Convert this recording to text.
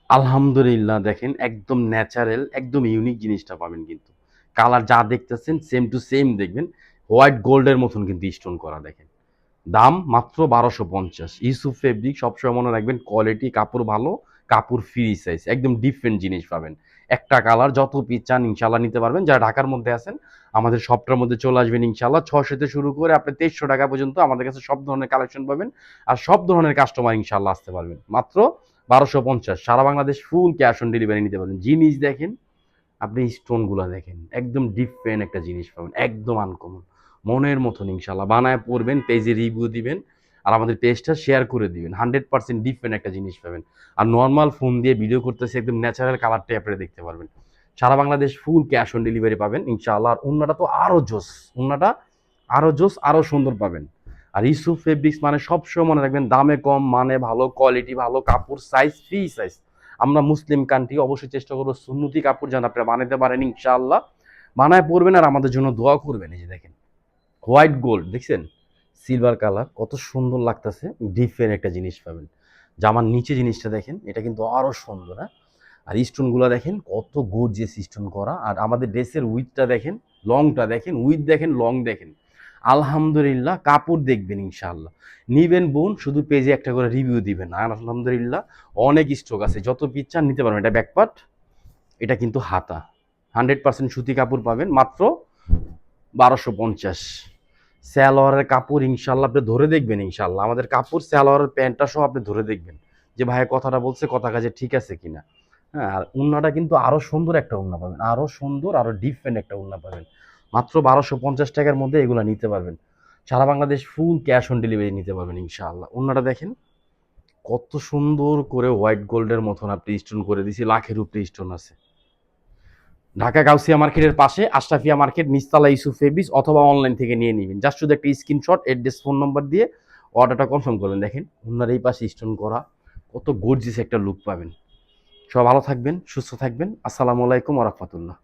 আলহামদুলিল্লাহ, দেখেন একদম ন্যাচারাল, একদম ইউনিক জিনিসটা পাবেন কিন্তু। কালার যা দেখতেছেন সেম টু সেম দেখবেন। হোয়াইট গোল্ডের মতন কিন্তু স্টোন করা দেখেন। দাম মাত্র ১২৫০। ইউসুফ ফেব্রিক, সবসময় মনে রাখবেন কোয়ালিটি, কাপড় ভালো, কাপড় ফ্রি সাইজ, একদম ডিফারেন্ট জিনিস পাবেন। একটা কালার যত পিস চান ইনশাল্লাহ নিতে পারবেন। যারা ঢাকার মধ্যে আছেন আমাদের শপটার মধ্যে চলে আসবেন ইনশাল্লাহ। ৬০০ থেকে শুরু করে আপনি ২৩০০ টাকা পর্যন্ত আমাদের কাছে সব ধরনের কালেকশন পাবেন। আর সব ধরনের কাস্টমার ইনশাল্লাহ আসতে পারবেন মাত্র ১২৫০। সারা Bangladesh full cash on delivery নিতে পারবেন। জিনিস দেখেন, আপনি স্টোনগুলা দেখেন, একদম ডিফারেন্ট একটা জিনিস পাবেন, একদম আনকমন, মনের মতন ইনশাল্লাহ। বানায় পড়বেন, পেজে রিভিউ দিবেন, আর আমাদের পেজটা শেয়ার করে দিবেন। 100% ডিফারেন্ট একটা জিনিস পাবেন। আর নর্মাল ফোন দিয়ে ভিডিও করতেছে, একদম ন্যাচারাল কালারটাই আপনারা দেখতে পারবেন। সারা Bangladesh full cash on delivery পাবেন ইনশাআল্লাহ। আর ওন্নাটা তো আরো জোস, ওন্নাটা আরো জোস, আরো সুন্দর পাবেন। আর ইউসুফ ফেব্রিক্স মানে সবসময় মনে রাখবেন, দামে কম, মানে ভালো, কোয়ালিটি ভালো, কাপড় সাইজ ফ্রি সাইজ। আমরা মুসলিম কান্ট্রি, অবশ্যই চেষ্টা করবো সুন্নতি কাপড় যেন আপনারা বানাতে পারেন ইনশাআল্লাহ। বানায় পরবেন আর আমাদের জন্য দোয়া করবেন। এই যে দেখেন হোয়াইট গোল্ড দেখছেন, সিলভার কালার কত সুন্দর লাগতেছে, ডিফারেন্ট একটা জিনিস পাবেন। জামার নিচে জিনিসটা দেখেন, এটা কিন্তু আরো সুন্দর। হ্যাঁ, আর স্টোনগুলো দেখেন কত গর্জিয়াস স্টোন করা। আর আমাদের ড্রেসের উইথটা দেখেন, লংটা দেখেন, উইথ দেখেন, লং দেখেন। আলহামদুলিল্লাহ, কাপড় দেখবেন ইনশাআল্লাহ। নিবেন বোন, শুধু পেজে একটা করে রিভিউ দিবেন। আর আলহামদুলিল্লাহ অনেক স্টক আছে, যত পিস চান নিতে পারবেন। এটা ব্যাকপার্ট, এটা কিন্তু হাতা। 100% সুতি কাপড় পাবেন মাত্র ১২৫০। সালোয়ারের কাপড় ইনশাল্লাহ আপনি ধরে দেখবেন ইনশাল্লাহ। আমাদের কাপড় সালোয়ারের প্যান্টটা সহ আপনি ধরে দেখবেন যে ভাই কথাটা বলছে কথা কাজে ঠিক আছে কিনা। হ্যাঁ, আর উন্নাটা কিন্তু আরো সুন্দর একটা উন্না পাবেন, আরো সুন্দর, আরো ডিফারেন্ট একটা উন্না পাবেন। মাত্র ১২৫০ টাকার মধ্যে এগুলো নিতে পারবেন। সারা Bangladesh full cash on delivery নিতে পারবেন ইনশাআল্লাহ। উন্নাটা দেখেন কত সুন্দর করে হোয়াইট গোল্ডের মতন আপনি স্টোন করে দিছি, লাখের উপরে স্টোন আছে। ঢাকা গাউসিয়া মার্কেটের পাশে আশরাফিয়া মার্কেট, নিচতলা ইউসুফ ফেব্রিক্স, অথবা অনলাইন থেকে নিয়ে নিবেন। জাস্ট শুধু একটা স্ক্রিনশট, অ্যাড্রেস, ফোন নম্বর দিয়ে অর্ডারটা কনফার্ম করবেন। দেখেন ওনার এই পাশে স্টোন করা, কত গর্জিয়াস একটা লুক পাবেন। সবাই ভালো থাকবেন, সুস্থ থাকবেন। আসসালামু আলাইকুম ওয়া রাহমাতুল্লাহ।